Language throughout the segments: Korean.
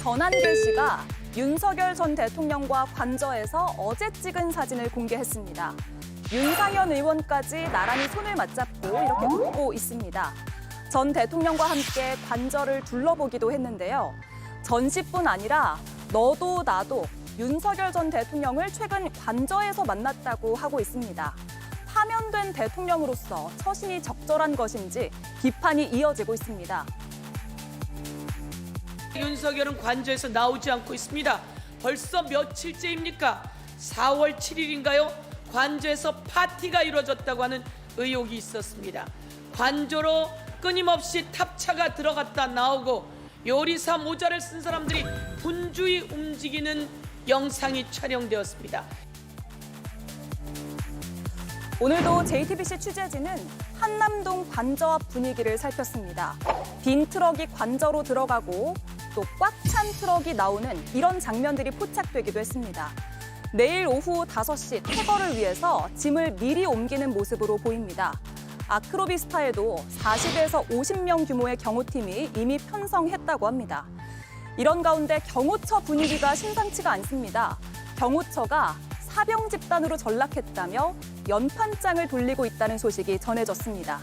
전한길 씨가 윤석열 전 대통령과 관저에서 어제 찍은 사진을 공개했습니다. 윤상현 의원까지 나란히 손을 맞잡고 이렇게 웃고 있습니다. 전 대통령과 함께 관저를 둘러보기도 했는데요. 전시뿐 아니라 너도 나도 윤석열 전 대통령을 최근 관저에서 만났다고 하고 있습니다. 파면된 대통령으로서 처신이 적절한 것인지 비판이 이어지고 있습니다. 윤석열은 관저에서 나오지 않고 있습니다. 벌써 며칠째입니까? 4월 7일인가요? 관저에서 파티가 이루어졌다고 하는 의혹이 있었습니다. 관저로 끊임없이 탑차가 들어갔다 나오고 요리사 모자를 쓴 사람들이 분주히 움직이는 영상이 촬영되었습니다. 오늘도 JTBC 취재진은 한남동 관저 앞 분위기를 살폈습니다. 빈 트럭이 관저로 들어가고 또 꽉 찬 트럭이 나오는 이런 장면들이 포착되기도 했습니다. 내일 오후 5시 퇴거를 위해서 짐을 미리 옮기는 모습으로 보입니다. 아크로비스타에도 40에서 50명 규모의 경호팀이 이미 편성했다고 합니다. 이런 가운데 경호처 분위기가 심상치가 않습니다. 경호처가 사병 집단으로 전락했다며 연판장을 돌리고 있다는 소식이 전해졌습니다.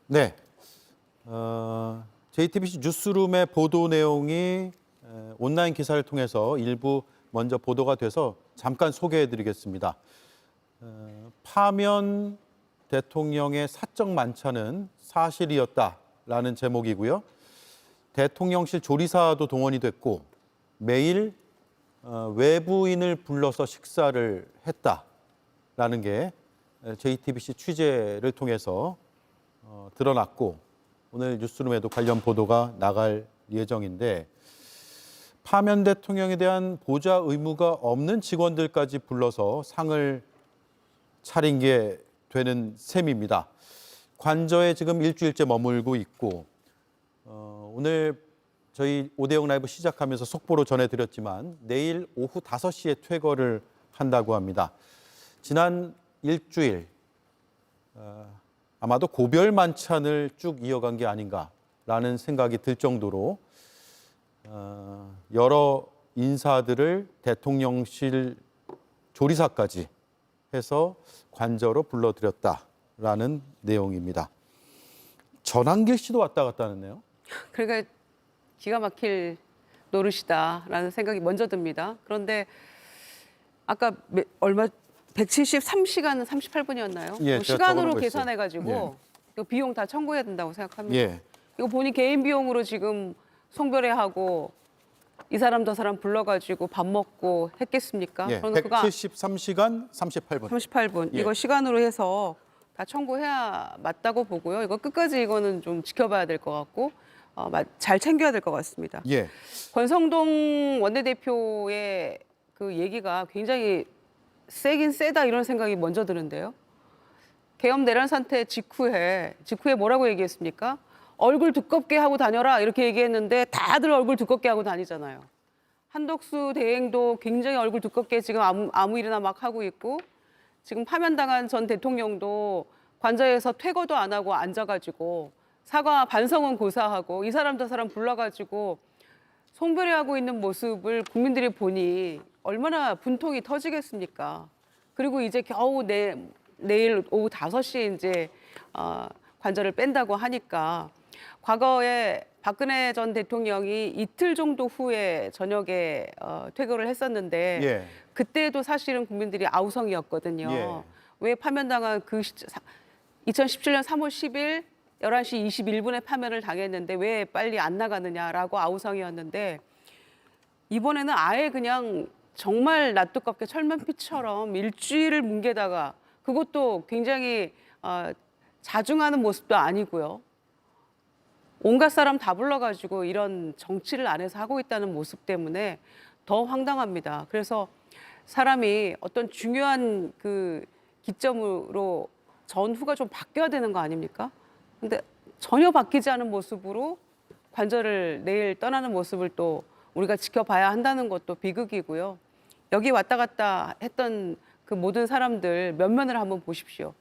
네, JTBC 뉴스룸의 보도 내용이 온라인 기사를 통해서 일부 먼저 보도가 돼서 잠깐 소개해드리겠습니다. 파면 대통령의 사적 만찬은 사실이었다라는 제목이고요. 대통령실 조리사도 동원이 됐고 매일 외부인을 불러서 식사를 했다라는 게 JTBC 취재를 통해서 드러났고 오늘 뉴스룸에도 관련 보도가 나갈 예정인데 파면 대통령에 대한 보좌 의무가 없는 직원들까지 불러서 상을 차린 게 되는 셈입니다. 관저에 지금 일주일째 머물고 있고 오늘 저희 오대영 라이브 시작하면서 속보로 전해드렸지만 내일 오후 5시에 퇴거를 한다고 합니다. 지난 일주일 아마도 고별 만찬을 쭉 이어간 게 아닌가라는 생각이 들 정도로 여러 인사들을 대통령실 조리사까지 해서 관저로 불러들였다라는 내용입니다. 전한길 씨도 왔다 갔다 하네요. 그러니까 기가 막힐 노릇이다라는 생각이 먼저 듭니다. 그런데 아까 얼마 173시간은 38분이었나요? 예, 시간으로 계산해가지고 이거 비용 다 청구해야 된다고 생각합니다. 예. 이거 본인 개인 비용으로 지금 송별회하고 이 사람 저 사람 불러가지고 밥 먹고 했겠습니까? 예. 저는 그거 173시간 38분. 38분 예. 이거 시간으로 해서 다 청구해야 맞다고 보고요. 이거 끝까지 이거는 좀 지켜봐야 될 것 같고 잘 챙겨야 될 것 같습니다. 예. 권성동 원내대표의 그 얘기가 굉장히 세긴 세다 이런 생각이 먼저 드는데요. 계엄 내란 사태 직후에 뭐라고 얘기했습니까? 얼굴 두껍게 하고 다녀라 이렇게 얘기했는데 다들 얼굴 두껍게 하고 다니잖아요. 한덕수 대행도 굉장히 얼굴 두껍게 지금 아무 일이나 막 하고 있고 지금 파면당한 전 대통령도 관저에서 퇴거도 안 하고 앉아가지고 사과 반성은 고사하고 이 사람 저 사람 불러가지고 송별회하고 있는 모습을 국민들이 보니 얼마나 분통이 터지겠습니까? 그리고 이제 겨우 내일 오후 5시에 이제 관저를 뺀다고 하니까 과거에 박근혜 전 대통령이 이틀 정도 후에 저녁에 퇴거를 했었는데 예. 그때도 사실은 국민들이 아우성이었거든요. 예. 왜 파면당한 2017년 3월 10일 11시 21분에 파면을 당했는데 왜 빨리 안 나가느냐라고 아우성이었는데 이번에는 아예 그냥 정말 낯뜨겁게 철면피처럼 일주일을 뭉개다가 그것도 굉장히 자중하는 모습도 아니고요. 온갖 사람 다 불러가지고 이런 정치를 안에서 하고 있다는 모습 때문에 더 황당합니다. 그래서 사람이 어떤 중요한 그 기점으로 전후가 좀 바뀌어야 되는 거 아닙니까? 근데 전혀 바뀌지 않은 모습으로 관저를 내일 떠나는 모습을 또 우리가 지켜봐야 한다는 것도 비극이고요. 여기 왔다 갔다 했던 그 모든 사람들 면면을 한번 보십시오.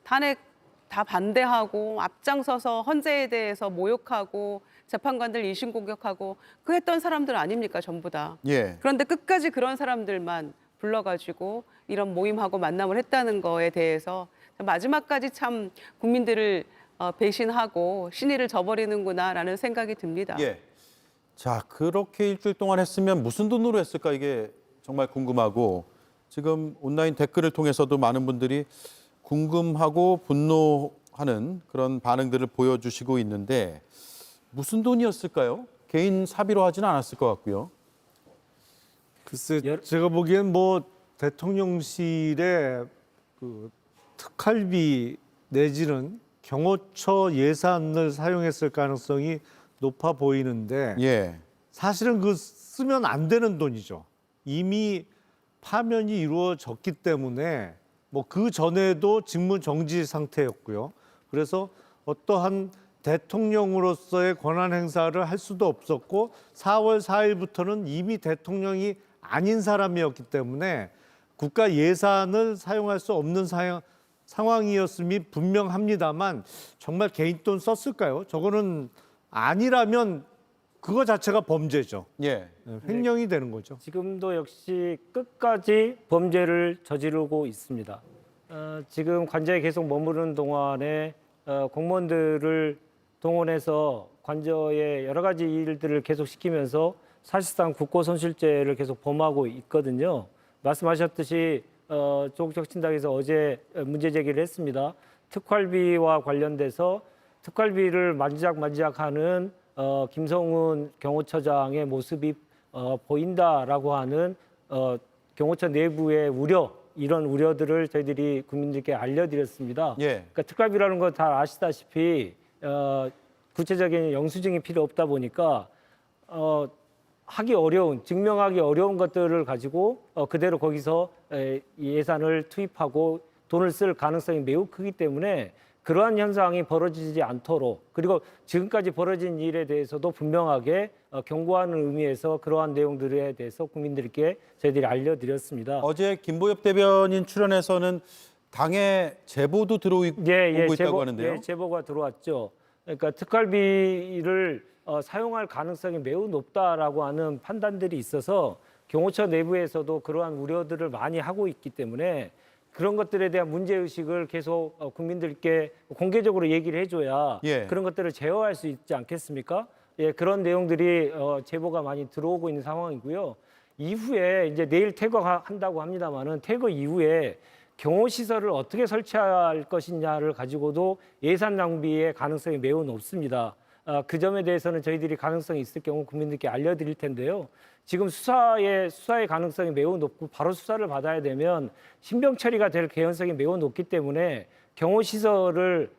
탄핵 다 반대하고 앞장서서 헌재에 대해서 모욕하고 재판관들 인신 공격하고 그 했던 사람들 아닙니까 전부 다. 예. 그런데 끝까지 그런 사람들만 불러가지고 이런 모임하고 만남을 했다는 거에 대해서 마지막까지 참 국민들을 배신하고 신의를 저버리는구나라는 생각이 듭니다. 예. 자, 그렇게 일주일 동안 했으면 무슨 돈으로 했을까 이게 정말 궁금하고 지금 온라인 댓글을 통해서도 많은 분들이 궁금하고 분노하는 그런 반응들을 보여주시고 있는데 무슨 돈이었을까요? 개인 사비로 하지는 않았을 것 같고요. 글쎄, 제가 보기엔 뭐 대통령실의 그 특활비 내지는 경호처 예산을 사용했을 가능성이 높아 보이는데 예. 사실은 그 쓰면 안 되는 돈이죠. 이미 파면이 이루어졌기 때문에 뭐 그 전에도 직무 정지 상태였고요. 그래서 어떠한 대통령으로서의 권한 행사를 할 수도 없었고 4월 4일부터는 이미 대통령이 아닌 사람이었기 때문에 국가 예산을 사용할 수 없는 상황이었음이 분명합니다만 정말 개인 돈 썼을까요? 저거는 아니라면 그거 자체가 범죄죠. 예. 횡령이 되는 거죠. 지금도 역시 끝까지 범죄를 저지르고 있습니다. 지금 관저에 계속 머무르는 동안에 공무원들을 동원해서 관저의 여러 가지 일들을 계속 시키면서 사실상 국고손실죄를 계속 범하고 있거든요. 말씀하셨듯이 조국혁신당에서 어제 문제 제기를 했습니다. 특활비와 관련돼서 특활비를 만지작만지작하는 김성훈 경호처장의 모습이 보인다라고 하는 경호처 내부의 우려, 이런 우려들을 저희들이 국민들께 알려드렸습니다. 예. 그러니까 특활비라는 거 다 아시다시피 구체적인 영수증이 필요 없다 보니까 하기 어려운, 증명하기 어려운 것들을 가지고 그대로 거기서 예산을 투입하고 돈을 쓸 가능성이 매우 크기 때문에 그러한 현상이 벌어지지 않도록, 그리고 지금까지 벌어진 일에 대해서도 분명하게 경고하는 의미에서 그러한 내용들에 대해서 국민들께 저희들이 알려드렸습니다. 어제 김보엽 대변인 출연에서는 당에 제보도 들어오고 있다고 하는데요. 예, 제보가 들어왔죠. 그러니까 특활비를 사용할 가능성이 매우 높다라고 하는 판단들이 있어서 경호처 내부에서도 그러한 우려들을 많이 하고 있기 때문에 그런 것들에 대한 문제의식을 계속 국민들께 공개적으로 얘기를 해줘야 예. 그런 것들을 제어할 수 있지 않겠습니까? 예, 그런 내용들이 제보가 많이 들어오고 있는 상황이고요. 이후에 이제 내일 퇴거한다고 합니다만은 퇴거 이후에 경호시설을 어떻게 설치할 것이냐를 가지고도 예산 낭비의 가능성이 매우 높습니다. 그 점에 대해서는 저희들이 가능성이 있을 경우 국민들께 알려드릴 텐데요. 지금 수사의 가능성이 매우 높고 바로 수사를 받아야 되면 신병 처리가 될 개연성이 매우 높기 때문에 경호시설을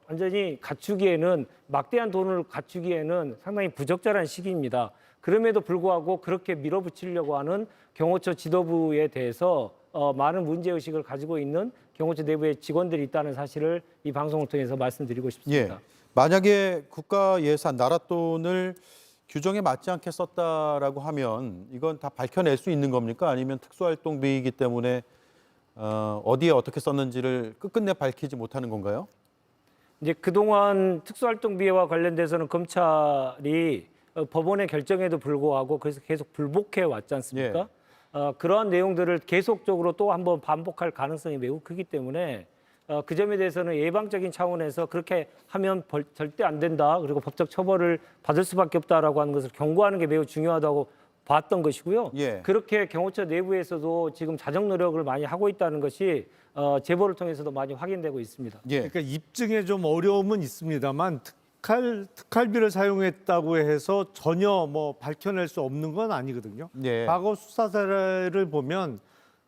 완전히 갖추기에는, 막대한 돈을 갖추기에는 상당히 부적절한 시기입니다. 그럼에도 불구하고 그렇게 밀어붙이려고 하는 경호처 지도부에 대해서 많은 문제의식을 가지고 있는 경호처 내부의 직원들이 있다는 사실을 이 방송을 통해서 말씀드리고 싶습니다. 예. 만약에 국가 예산, 나라 돈을 규정에 맞지 않게 썼다라고 하면 이건 다 밝혀낼 수 있는 겁니까? 아니면 특수활동비이기 때문에 어디에 어떻게 썼는지를 끝끝내 밝히지 못하는 건가요? 이제 그동안 특수활동비와 관련돼서는 검찰이 법원의 결정에도 불구하고 그래서 계속 불복해 왔지 않습니까? 그러한 내용들을 계속적으로 또 한번 반복할 가능성이 매우 크기 때문에 그 점에 대해서는 예방적인 차원에서 그렇게 하면 절대 안 된다, 그리고 법적 처벌을 받을 수밖에 없다라고 하는 것을 경고하는 게 매우 중요하다고 봤던 것이고요. 예. 그렇게 경호처 내부에서도 지금 자정 노력을 많이 하고 있다는 것이 제보를 통해서도 많이 확인되고 있습니다. 예. 그러니까 입증에 좀 어려움은 있습니다만 특활비를 사용했다고 해서 전혀 뭐 밝혀낼 수 없는 건 아니거든요. 예. 과거 수사 사례를 보면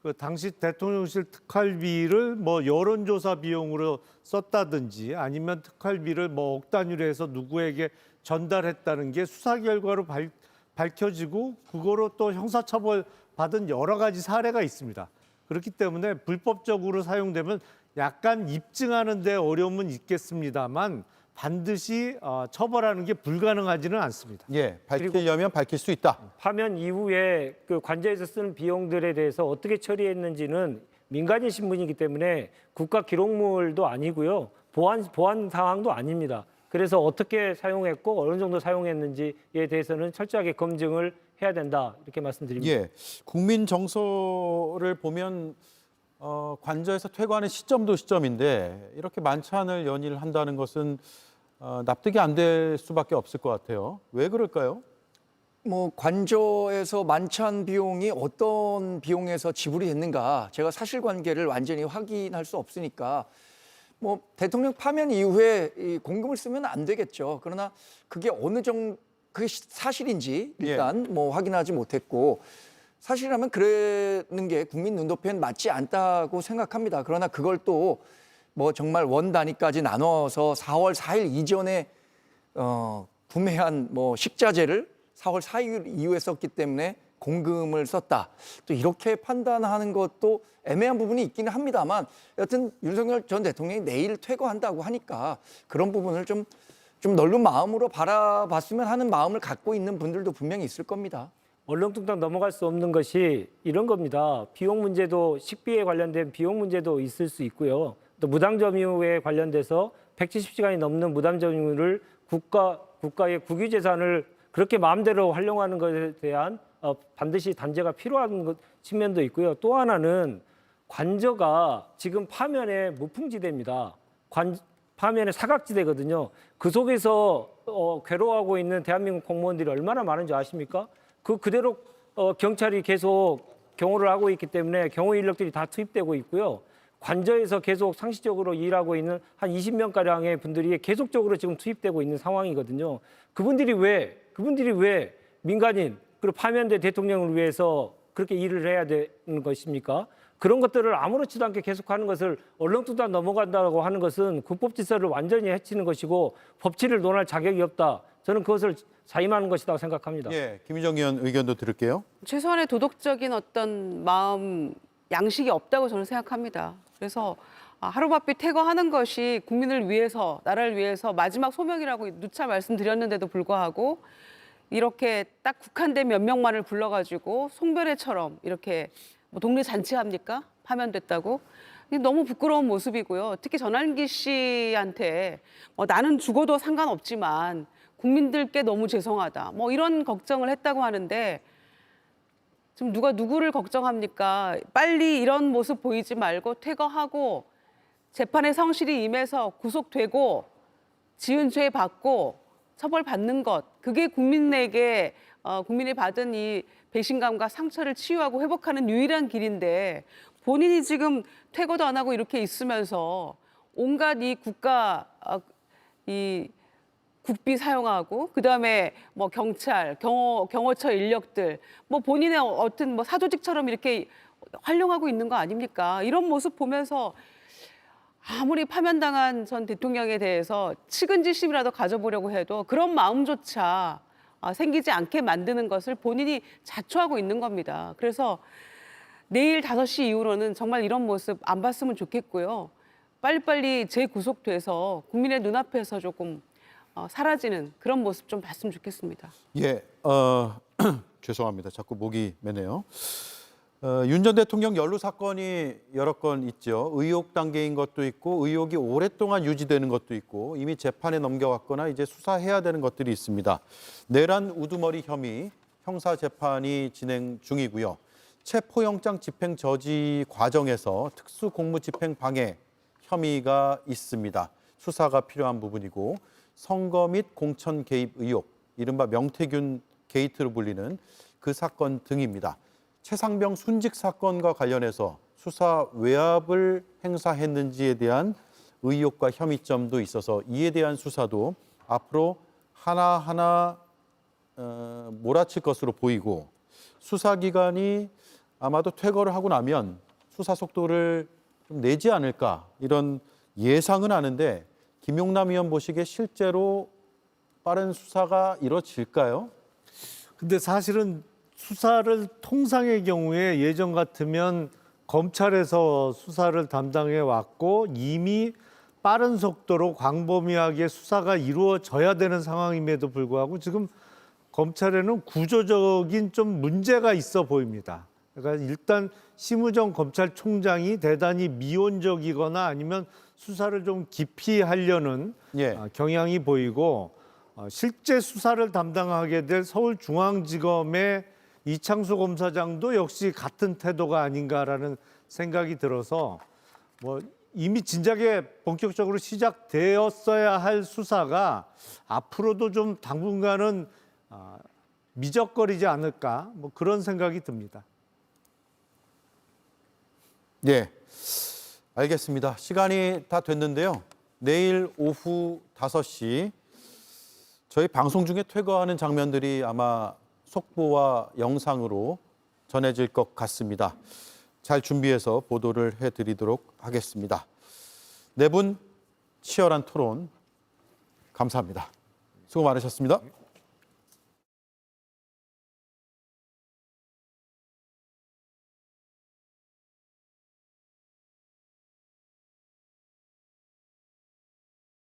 그 당시 대통령실 특활비를 뭐 여론조사 비용으로 썼다든지 아니면 특활비를 뭐 억 단위로 해서 누구에게 전달했다는 게 수사 결과로 밝혀지고 그거로 또 형사처벌 받은 여러 가지 사례가 있습니다. 그렇기 때문에 불법적으로 사용되면 약간 입증하는 데 어려움은 있겠습니다만 반드시 처벌하는 게 불가능하지는 않습니다. 예. 밝히려면 밝힐 수 있다. 파면 이후에 그 관저에서 쓰는 비용들에 대해서 어떻게 처리했는지는 민간인 신분이기 때문에 국가 기록물도 아니고요. 보안 상황도 아닙니다. 그래서 어떻게 사용했고 어느 정도 사용했는지에 대해서는 철저하게 검증을 해야 된다 이렇게 말씀드립니다. 예, 국민 정서를 보면 관저에서 퇴거하는 시점도 시점인데 이렇게 만찬을 연일 한다는 것은 납득이 안 될 수밖에 없을 것 같아요. 왜 그럴까요? 뭐 관저에서 만찬 비용이 어떤 비용에서 지불이 됐는가 제가 사실관계를 완전히 확인할 수 없으니까 뭐 대통령 파면 이후에 이 공금을 쓰면 안 되겠죠. 그러나 그게 어느 정도 그게 사실인지 일단 뭐 확인하지 못했고 사실이라면 그러는 게 국민 눈높이엔 맞지 않다고 생각합니다. 그러나 그걸 또 뭐 정말 원 단위까지 나눠서 4월 4일 이전에 구매한 뭐 식자재를 4월 4일 이후에 썼기 때문에 공금을 썼다. 또 이렇게 판단하는 것도 애매한 부분이 있기는 합니다만 여튼 윤석열 전 대통령이 내일 퇴거한다고 하니까 그런 부분을 좀 넓은 마음으로 바라봤으면 하는 마음을 갖고 있는 분들도 분명히 있을 겁니다. 얼렁뚱땅 넘어갈 수 없는 것이 이런 겁니다. 비용 문제도 식비에 관련된 비용 문제도 있을 수 있고요. 또 무당점유에 관련돼서 170시간이 넘는 무당점유를 국가의 국유재산을 그렇게 마음대로 활용하는 것에 대한 반드시 단죄가 필요한 측면도 있고요. 또 하나는 관저가 지금 파면의 무풍지대입니다. 파면의 사각지대거든요. 그 속에서 괴로워하고 있는 대한민국 공무원들이 얼마나 많은지 아십니까? 그대로 경찰이 계속 경호를 하고 있기 때문에 경호 인력들이 다 투입되고 있고요. 관저에서 계속 상시적으로 일하고 있는 한 20명가량의 분들이 계속적으로 지금 투입되고 있는 상황이거든요. 그분들이 왜 민간인 그리고 파면된 대통령을 위해서 그렇게 일을 해야 되는 것입니까? 그런 것들을 아무렇지도 않게 계속하는 것을 얼렁뚱땅 넘어간다고 하는 것은 국법 질서를 완전히 해치는 것이고 법치를 논할 자격이 없다. 저는 그것을 자임하는 것이라고 생각합니다. 예, 김희정 의원 의견도 들을게요. 최소한의 도덕적인 어떤 마음 양식이 없다고 저는 생각합니다. 그래서 하루바삐 퇴거하는 것이 국민을 위해서, 나라를 위해서 마지막 소명이라고 누차 말씀드렸는데도 불구하고 이렇게 딱 국한된 몇 명만을 불러가지고 송별회처럼 이렇게 뭐 동네 잔치합니까? 파면됐다고? 너무 부끄러운 모습이고요. 특히 전환기 씨한테 나는 죽어도 상관없지만 국민들께 너무 죄송하다. 뭐 이런 걱정을 했다고 하는데 지금 누가 누구를 걱정합니까? 빨리 이런 모습 보이지 말고 퇴거하고 재판에 성실히 임해서 구속되고 지은 죄 받고 처벌받는 것. 그게 국민에게 국민이 받은 이 배신감과 상처를 치유하고 회복하는 유일한 길인데 본인이 지금 퇴거도 안 하고 이렇게 있으면서 온갖 이 이 국비 사용하고 그다음에 뭐 경찰, 경호처 인력들 뭐 본인의 어떤 뭐 사조직처럼 이렇게 활용하고 있는 거 아닙니까? 이런 모습 보면서 아무리 파면당한 전 대통령에 대해서 측은지심이라도 가져보려고 해도 그런 마음조차 생기지 않게 만드는 것을 본인이 자초하고 있는 겁니다. 그래서 내일 5시 이후로는 정말 이런 모습 안 봤으면 좋겠고요. 빨리빨리 재구속돼서 국민의 눈앞에서 조금 사라지는 그런 모습 좀 봤으면 좋겠습니다. 예, 죄송합니다. 자꾸 목이 매네요. 윤 전 대통령 연루 사건이 여러 건 있죠. 의혹 단계인 것도 있고 의혹이 오랫동안 유지되는 것도 있고 이미 재판에 넘겨갔거나 이제 수사해야 되는 것들이 있습니다. 내란 우두머리 혐의 형사 재판이 진행 중이고요. 체포영장 집행 저지 과정에서 특수공무집행 방해 혐의가 있습니다. 수사가 필요한 부분이고 선거 및 공천 개입 의혹, 이른바 명태균 게이트로 불리는 그 사건 등입니다. 최상병 순직 사건과 관련해서 수사 외압을 행사했는지에 대한 의혹과 혐의점도 있어서 이에 대한 수사도 앞으로 하나하나 몰아칠 것으로 보이고 수사기관이 아마도 퇴거를 하고 나면 수사 속도를 좀 내지 않을까 이런 예상은 하는데 김용남 의원 보시기에 실제로 빠른 수사가 이루어질까요? 근데 사실은 수사를 통상의 경우에 예전 같으면 검찰에서 수사를 담당해 왔고 이미 빠른 속도로 광범위하게 수사가 이루어져야 되는 상황임에도 불구하고 지금 검찰에는 구조적인 좀 문제가 있어 보입니다. 그러니까 일단 심우정 검찰총장이 대단히 미온적이거나 아니면 수사를 좀 깊이 하려는 예. 경향이 보이고 실제 수사를 담당하게 될 서울중앙지검의 이창수 검사장도 역시 같은 태도가 아닌가라는 생각이 들어서 뭐 이미 진작에 본격적으로 시작되었어야 할 수사가 앞으로도 좀 당분간은 미적거리지 않을까 뭐 그런 생각이 듭니다. 예, 알겠습니다. 시간이 다 됐는데요. 내일 오후 5시 저희 방송 중에 퇴거하는 장면들이 아마 속보와 영상으로 전해질 것 같습니다. 잘 준비해서 보도를 해드리도록 하겠습니다. 네 분 치열한 토론 감사합니다. 수고 많으셨습니다.